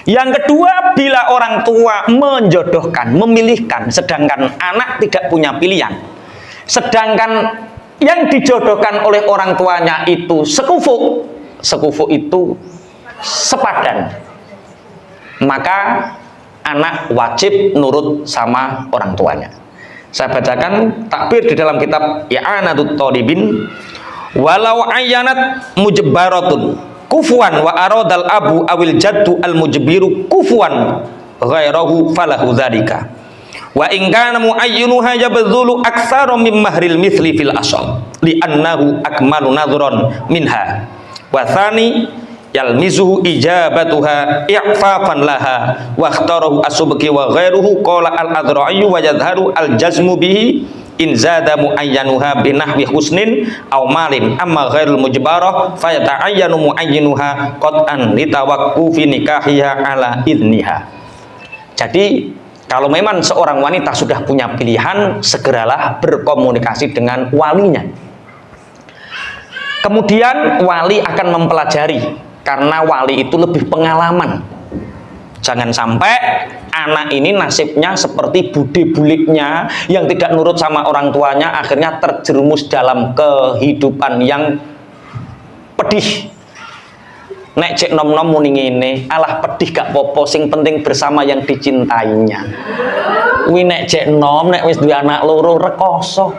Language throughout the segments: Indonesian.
Yang kedua, bila orang tua menjodohkan, memilihkan, sedangkan anak tidak punya pilihan, sedangkan yang dijodohkan oleh orang tuanya itu sekufu itu sepadan, maka anak wajib nurut sama orang tuanya. Saya bacakan takbir di dalam kitab I'anatut Thalibin. Walau ayyanat mujbaratun kufuan wa aradal abu awil jaddu al mujbiru kufuan ghairahu falahu dzalika wa in kana muayyinuha yabdhulu aktsara min mahril mithli fil asal li annahu akmalu nadhran minha wa thani yalmizuhu ijabatuha i'fafan laha wa ikhtarahu as-subki wa ghairuhu qala al-adra'i wa yadhharu al-jazmu bihi in zada muayyanuha binahwi husnin aw malin amma ghairul mujbarah fayata'ayyanu muayyinuha qat'an litawaqqufi nikahiha ala idniha. Jadi kalau memang seorang wanita sudah punya pilihan, segeralah berkomunikasi dengan walinya. Kemudian wali akan mempelajari, karena wali itu lebih pengalaman. Jangan sampai anak ini nasibnya seperti bude buliknya yang tidak nurut sama orang tuanya, akhirnya terjerumus dalam kehidupan yang pedih. Nek cek nom-nom muni ngene, alah pedih gak popo, sing penting bersama yang dicintainya. Wi nek cek nom, nek wis duwe anak loro rekoso.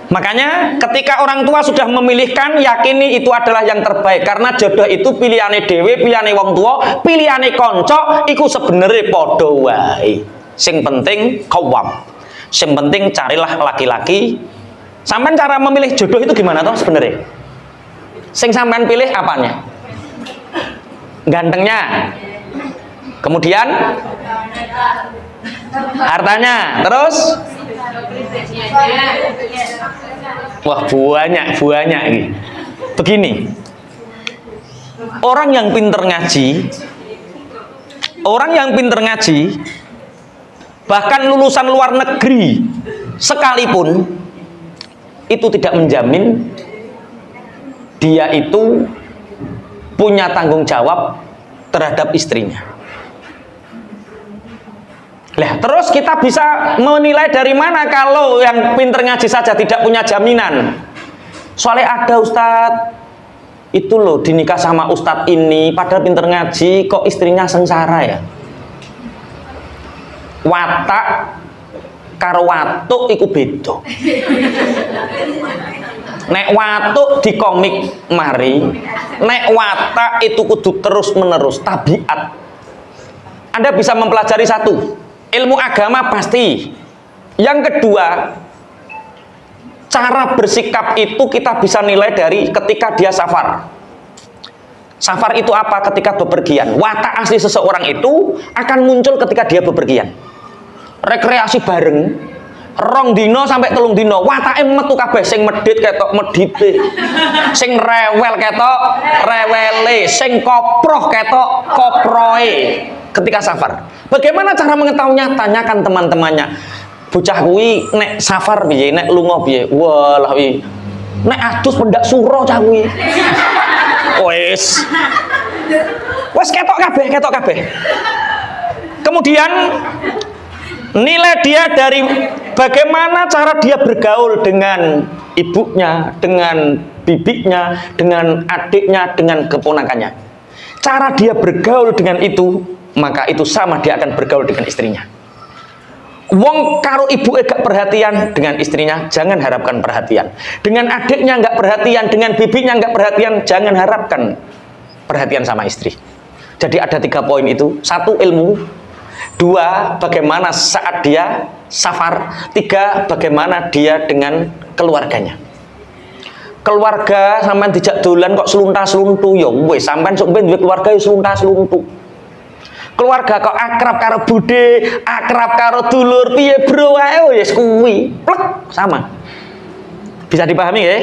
Makanya ketika orang tua sudah memilihkan, yakini itu adalah yang terbaik, karena jodoh itu pilihane dhewe, pilihane wong tua, pilihane kanca iku sebenarnya padha wae. Sing penting qawam. Sing penting carilah laki-laki. Sampean cara memilih jodoh itu gimana toh sebenarnya? Sing sampean pilih apanya? Gantengnya. Kemudian hartanya, terus wah banyak ini. Begini, orang yang pinter ngaji, bahkan lulusan luar negeri sekalipun, itu tidak menjamin dia itu punya tanggung jawab terhadap istrinya. Lah, terus kita bisa menilai dari mana kalau yang pinter ngaji saja tidak punya jaminan? Soalnya ada ustadz itu loh dinikah sama ustadz ini, padahal pinter ngaji kok istrinya sengsara ya. Watak karo watuk iku beda. Nek watuk di komik mari, nek watak itu kudu terus menerus tabiat. Anda bisa mempelajari satu, ilmu agama pasti. Yang kedua, cara bersikap itu kita bisa nilai dari ketika dia safar. Safar itu apa? Ketika bepergian. Watak asli seseorang itu akan muncul ketika dia bepergian. Rekreasi bareng, rong dino sampai telung dino, watake metu kabeh, sing medhit ketok medhite, sing rewel ketok rewele, sing koproh ketok koproe ketika safar. Bagaimana cara mengetahuinya? Tanyakan teman-temannya. Bocah kuwi nek safar piye, nek lunga piye? Walah wi. Nek adus pendak suro cah kuwi. Wes ketok kabeh. Kemudian nilai dia dari bagaimana cara dia bergaul dengan ibunya, dengan bibiknya, dengan adiknya, dengan keponakannya. Cara dia bergaul dengan itu, maka itu sama dia akan bergaul dengan istrinya. Wong karo ibu gak perhatian dengan istrinya, jangan harapkan perhatian. Dengan adiknya gak perhatian, dengan bibinya gak perhatian, jangan harapkan perhatian sama istri. Jadi ada 3 poin itu. 1, ilmu. 2, bagaimana saat dia safar. 3, bagaimana dia dengan keluarganya. Keluarga sampean dijak dolan kok selunta-seluntu, ya wis sampean sok ben duwe keluarga ya selunta-seluntu. Keluarga kok akrab karo bude, akrab karo dulur, piye bro wae wis kuwi. Plek sama. Bisa dipahami ya?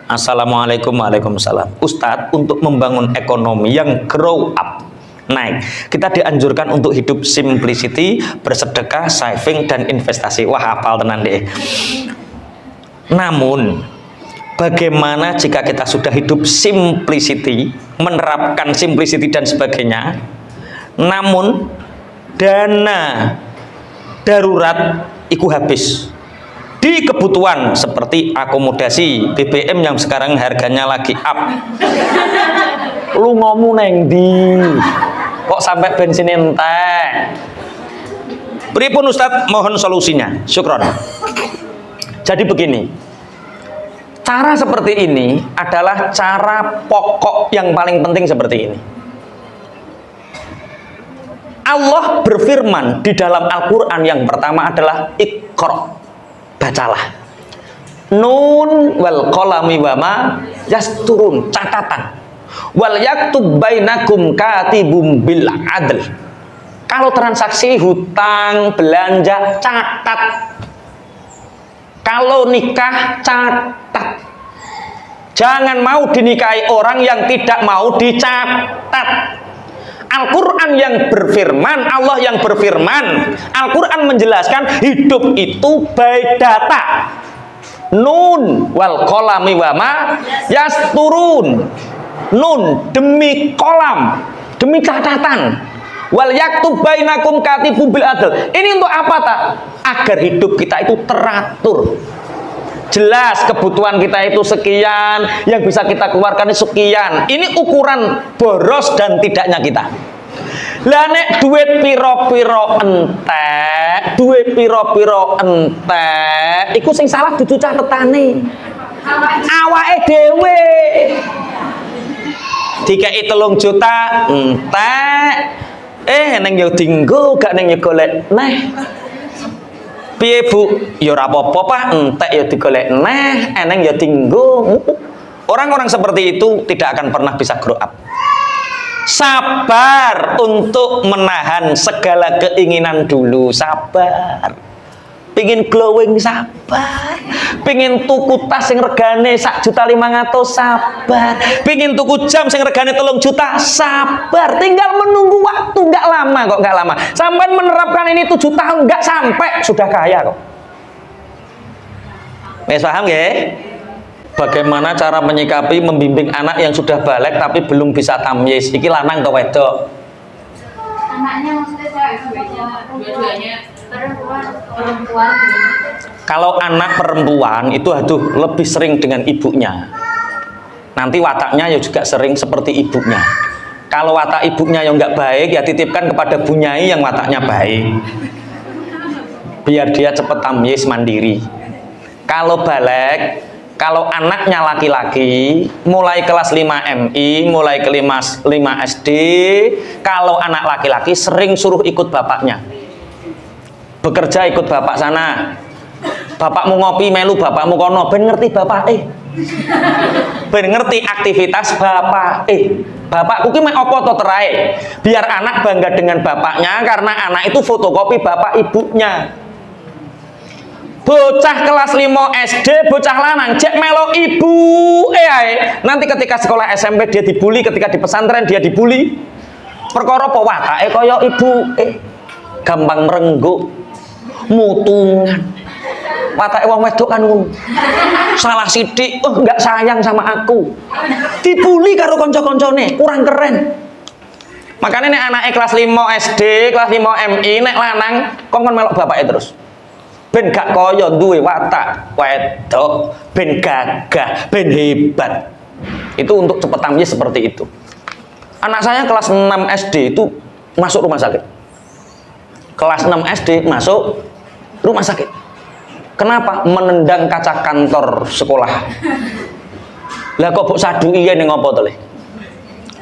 Assalamualaikum waalaikumsalam. Ustadz, untuk membangun ekonomi yang grow up, naik, kita dianjurkan untuk hidup simplicity, bersedekah, saving, dan investasi. Wah, hafal tenan deh. Namun, bagaimana jika kita sudah hidup simplicity, menerapkan simplicity dan sebagainya, namun dana darurat iku habis di kebutuhan seperti akomodasi BBM yang sekarang harganya lagi up. Lu ngomong neng di kok sampai bensin entek. Pripun Ustadz, mohon solusinya. Syukron. Jadi begini, cara seperti ini adalah cara pokok yang paling penting seperti ini. Allah berfirman di dalam Al-Quran yang pertama adalah Iqra, bacalah. Nun wal qalami wama yasturun, catatan. Wal yaktub bainakum katibum bil adl. Kalau transaksi hutang belanja catat. Kalau nikah catat. Jangan mau dinikahi orang yang tidak mau dicatat. Al-Quran yang berfirman, Allah yang berfirman, Al-Quran menjelaskan hidup itu by data. Nun wal qalami wama yasturun. Nun demi kolam, demi catatan. Wal yaktub bainakum katibum bil adl. Ini untuk apa tak? Agar hidup kita itu teratur. Jelas kebutuhan kita itu sekian, yang bisa kita keluarkan itu sekian. Ini ukuran boros dan tidaknya kita. Lah nek duit piro-piro entek, duit piro-piro entek, iku sing salah dudu catetane. Awake dhewe. Dikei 3 juta entek. Neng yo dinggo gak neng yo golek neh. Piye Bu? Ya ora apa-apa Pak, entek ya digolek neh, eneng ya dinggo. Orang-orang seperti itu tidak akan pernah bisa grow up. Sabar untuk menahan segala keinginan dulu, sabar. Pingin glowing, sabar. Pingin tuku tas yang regane 1.500.000, sabar. Pingin tuku jam yang regane 3 juta, sabar. Tinggal menunggu waktu, nggak lama kok, nggak lama. Sampai menerapkan ini 7 tahun nggak sampai sudah kaya kok. Wes paham ya? Bagaimana cara menyikapi membimbing anak yang sudah balik tapi belum bisa tamyiz? Iki lanang atau wedok? Anaknya maksudnya dua-duanya perempuan. Kalau anak perempuan itu aduh lebih sering dengan ibunya. Nanti wataknya ya juga sering seperti ibunya. Kalau watak ibunya yang nggak baik ya titipkan kepada bunyai yang wataknya baik. Biar dia cepat tamyiz mandiri. Kalau balik, kalau anaknya laki-laki mulai kelas 5 MI, mulai kelas 5 SD, kalau anak laki-laki sering suruh ikut bapaknya. Bekerja ikut bapak sana. Bapakmu ngopi melu bapakmu kono, ben ngerti bapak ben ngerti aktivitas bapak bapakku ki mek apa to terae. Biar anak bangga dengan bapaknya karena anak itu fotokopi bapak ibunya. Bocah kelas 5 SD, bocah lanang cek melo ibu nanti ketika sekolah SMP dia dibully, ketika di pesantren dia dibully. Perkara apa watake kaya ibu gampang merengguk, mutungan. Watake wong wedok kan salah sithik, enggak sayang sama aku. Dibully karo kanca-kancane, kurang keren. Makanya nek anake kelas 5 SD, kelas 5 MI, nek lanang kon melok bapake terus. Ben gak kaya duwe watak wedok, ben gagah, ben hebat. Itu untuk cepet tamyiz seperti itu. Anak saya kelas 6 SD itu masuk rumah sakit. Kelas 6 SD masuk rumah sakit. Kenapa? Menendang kaca kantor sekolah. Lah kok mbok saduki yen ngopo to le?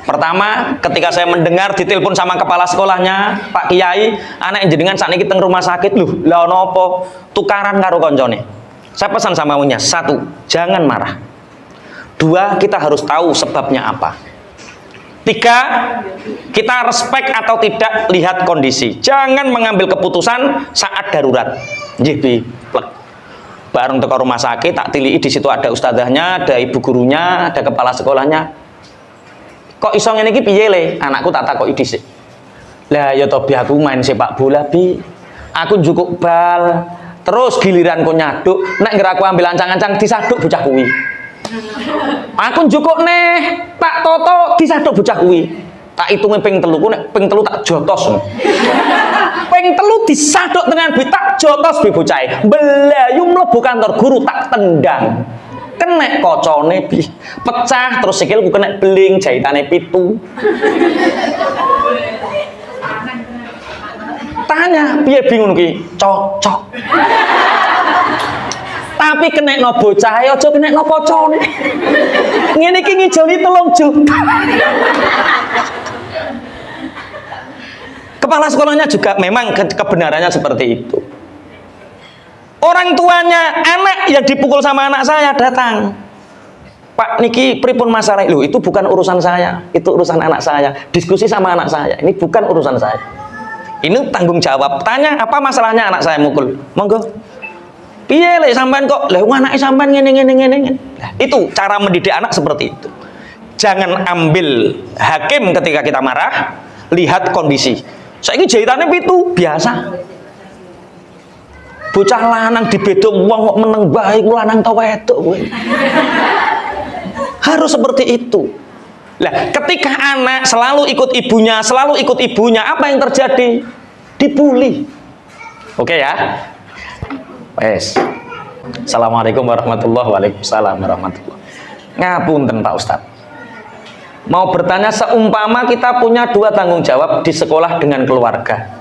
Pertama, ketika saya mendengar ditelepon sama kepala sekolahnya, Pak Kiai, anak jenengan sakniki teng rumah sakit. Loh, lah ono apa? Tukaran karo koncone. Saya pesan sama Unya, 1, jangan marah. 2, kita harus tahu sebabnya apa. 3, kita respect atau tidak lihat kondisi. Jangan mengambil keputusan saat darurat. Nggih, Bi. Bareng teko rumah sakit, tak tilii di situ ada ustadzahnya, ada ibu gurunya, ada kepala sekolahnya. Kok iso ngene iki piye le? Anakku tak takoki dhisik. Lah ya to Bi, aku main sepak bola Bi. Aku njukuk bal, terus giliranku nyaduk, nek ngger aku ambil ancang-ancang disaduk bocah kuwi. Aku njukuk neh, tak toto disaduk bocah kuwi. Tak hitungnya ping telu, nek ping telu tak jotos. Ping telu disaduk dengan duit tak jotos bi bocah. Belayu mlebu kantor guru tak tendang. Kenek kocone bi pecah terus sikilku kena beling jahitane 7. Tanya, piye bingung ki? Cocok. Tapi kena no bocah, aja kena no kocone. Ngene iki ngijoli 3 juta. Kepala sekolahnya juga memang kebenarannya seperti itu. Orang tuanya anak yang dipukul sama anak saya datang. Pak niki pripun masalah? Loh, itu bukan urusan saya, itu urusan anak saya. Diskusi sama anak saya, ini bukan urusan saya. Ini tanggung jawab. Tanya apa masalahnya anak saya mukul? Monggo. Piye lek sampean kok lha anake sampean ngene. Nah, itu cara mendidik anak seperti itu. Jangan ambil hakim ketika kita marah, lihat kondisi. Saiki jahitane 7 biasa. Bocah lanang dibedok wong kok meneng bae ku lanang ta wedok kowe. Harus seperti itu. Lah, ketika anak selalu ikut ibunya, apa yang terjadi? Dibully. Oke ya? Wes. Assalamualaikum warahmatullahi wabarakatuh. Ngapunten Pak Ustadz. Mau bertanya, seumpama kita punya 2 tanggung jawab di sekolah dengan keluarga.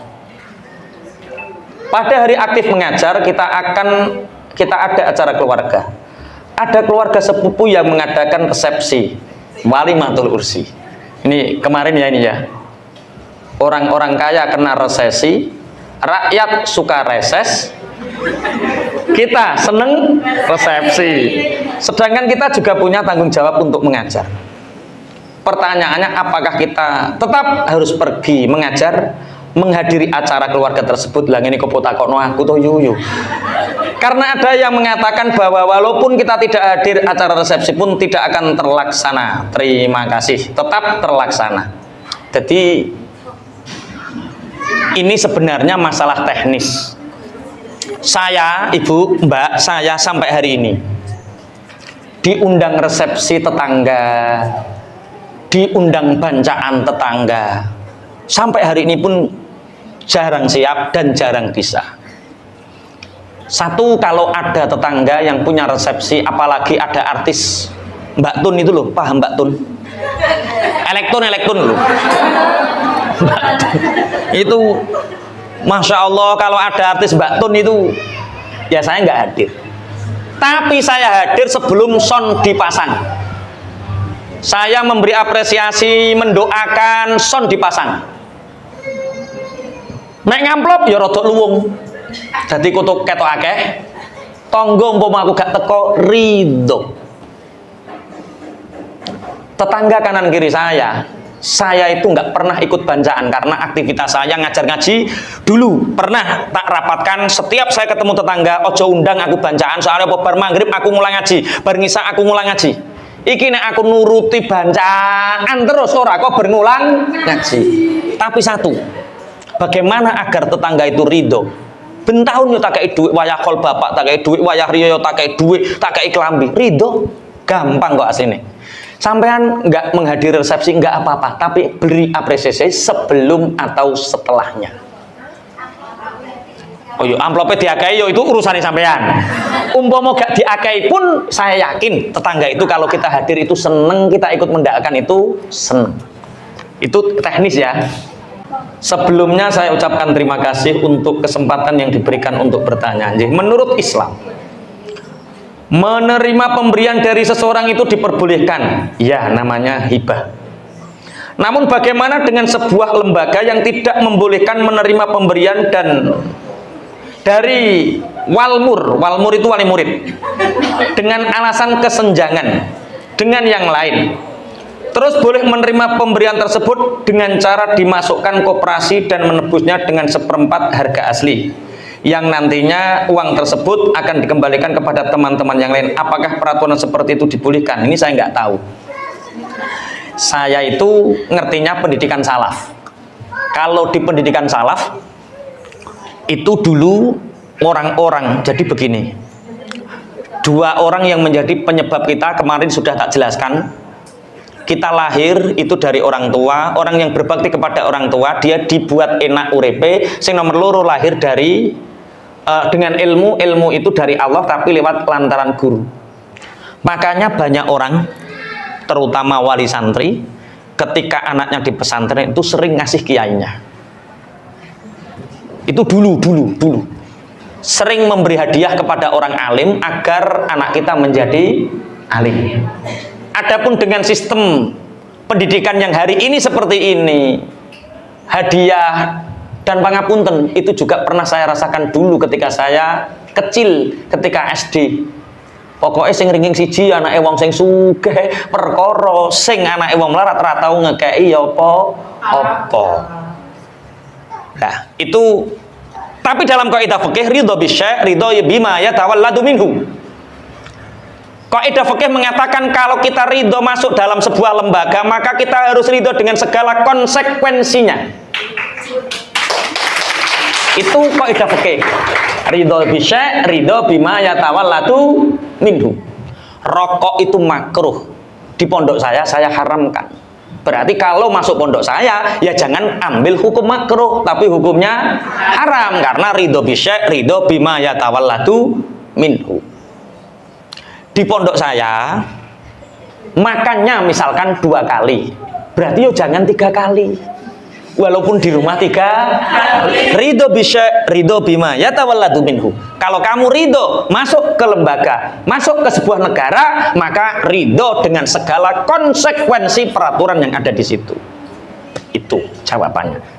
Pada hari aktif mengajar kita ada acara keluarga. Ada keluarga sepupu yang mengadakan resepsi walimatul ursi. Ini kemarin ya ini ya. Orang-orang kaya kena resesi, rakyat suka reses, kita seneng resepsi. Sedangkan kita juga punya tanggung jawab untuk mengajar. Pertanyaannya, apakah kita tetap harus pergi mengajar, menghadiri acara keluarga tersebut? Lah ini kok takokno aku to yuyu. Karena ada yang mengatakan bahwa walaupun kita tidak hadir, acara resepsi pun tidak akan terlaksana. Terima kasih, tetap terlaksana. Jadi ini sebenarnya masalah teknis. Saya, Ibu, Mbak, saya sampai hari ini diundang resepsi tetangga, diundang bancaan tetangga. Sampai hari ini pun jarang siap dan jarang bisa. Satu, kalau ada tetangga yang punya resepsi, apalagi ada artis Mbak Tun itu loh, paham Mbak Tun? Elektron loh. Mbak Tun. Itu Masya Allah, kalau ada artis Mbak Tun itu ya saya nggak hadir. Tapi saya hadir sebelum sound dipasang. Saya memberi apresiasi, mendoakan, sound dipasang. Nek ngamplop ya rodok luwung. Dadi kutuk ketok akeh. Tangga umpama aku gak teko ridho. Tetangga kanan kiri saya itu nggak pernah ikut bancaan karena aktivitas saya ngajar ngaji dulu. Pernah tak rapatkan setiap saya ketemu tetangga, ojo undang aku bancaan soalnya bar maghrib aku ngulang ngaji, bar ngisa aku ngulang ngaji. Iki nek aku nuruti bancaan terus ora kok berulang ngaji. Tapi satu, bagaimana agar tetangga itu ridho? Bentahun yo tak kei duit wayah kol bapak, tak kei duit wayah riyo tak kei duit, tak kei klambi. Ridho gampang kok asline. Sampean nggak menghadiri resepsi nggak apa-apa, tapi beri apresiasi sebelum atau setelahnya. Oh yo amplopnya diakai yo itu urusannya sampean. Umpama gak diakai pun saya yakin tetangga itu kalau kita hadir itu seneng, kita ikut mendoakan itu seneng. Itu teknis ya. Sebelumnya saya ucapkan terima kasih untuk kesempatan yang diberikan untuk bertanya. Menurut Islam, menerima pemberian dari seseorang itu diperbolehkan, ya namanya hibah. Namun bagaimana dengan sebuah lembaga yang tidak membolehkan menerima pemberian dan dari walmur itu wali murid, dengan alasan kesenjangan dengan yang lain, terus boleh menerima pemberian tersebut dengan cara dimasukkan koperasi dan menebusnya dengan 1/4 harga asli, yang nantinya uang tersebut akan dikembalikan kepada teman-teman yang lain. Apakah peraturan seperti itu dibolehkan? Ini saya nggak tahu. Saya itu ngertinya pendidikan salaf. Kalau di pendidikan salaf itu dulu orang-orang jadi begini. 2 orang yang menjadi penyebab kita kemarin sudah tak jelaskan. kita lahir itu dari orang tua, orang yang berbakti kepada orang tua, dia dibuat enak urepe. Sing nomor loro lahir dari dengan ilmu itu dari Allah, tapi lewat lantaran guru. Makanya banyak orang, terutama wali santri, ketika anaknya di pesantren itu sering ngasih kiainya. Itu dulu sering memberi hadiah kepada orang alim agar anak kita menjadi alim. Adapun dengan sistem pendidikan yang hari ini seperti ini, hadiah dan pangapunten itu juga pernah saya rasakan dulu ketika saya kecil, ketika SD. Pokoknya sing ringing siji anake wong sing sugih, perkara sing anake wong melarat ra tau ngekeki apa. Nah, itu tapi dalam kaidah fikih ridho bisyai' ridho bima yatawalladu minhu. Kaidah fikih mengatakan kalau kita ridho masuk dalam sebuah lembaga, maka kita harus ridho dengan segala konsekuensinya. Itu kaidah fikih. Ridho bisyai', ridho bima yatawalladu minhu. Rokok itu makruh. Di pondok saya haramkan. Berarti kalau masuk pondok saya, ya jangan ambil hukum makruh, tapi hukumnya haram karena ridho bisyai', ridho bima yatawalladu minhu. Di pondok saya makannya misalkan 2 kali, berarti yo jangan 3 kali. Walaupun di rumah 3 kali. Ridho bisyai', ridho bima yatawalladu minhu. Kalau kamu ridho masuk ke lembaga, masuk ke sebuah negara, maka ridho dengan segala konsekuensi peraturan yang ada di situ. Itu jawabannya.